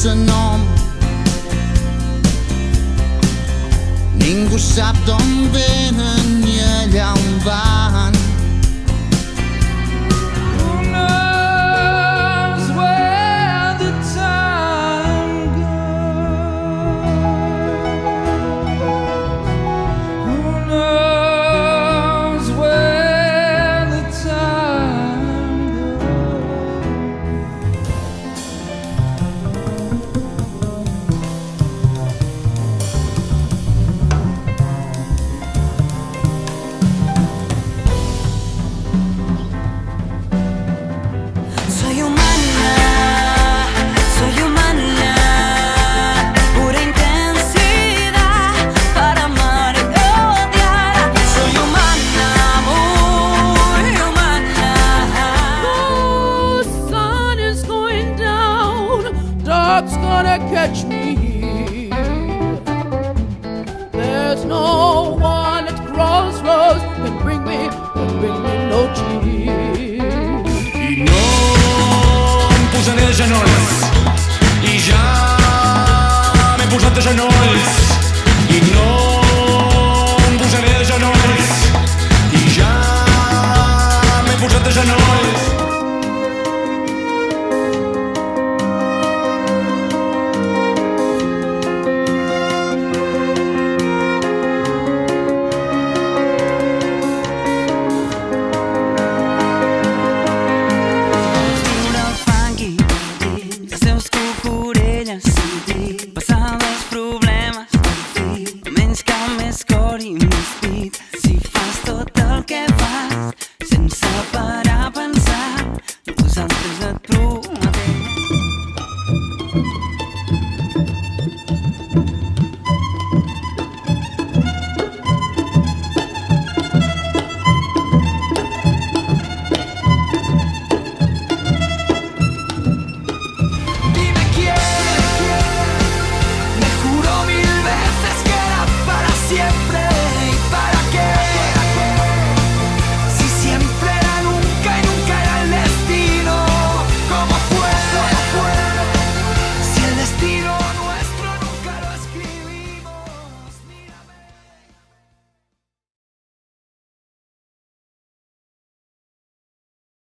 sense nom. Ningú sap d'on venen ni allà on van. Who knows where the time goes? Who knows where the time Soy humana, pura intensidad para amar y odiar. Soy humana, muy humana. Oh, sun is going down, dark's gonna catch me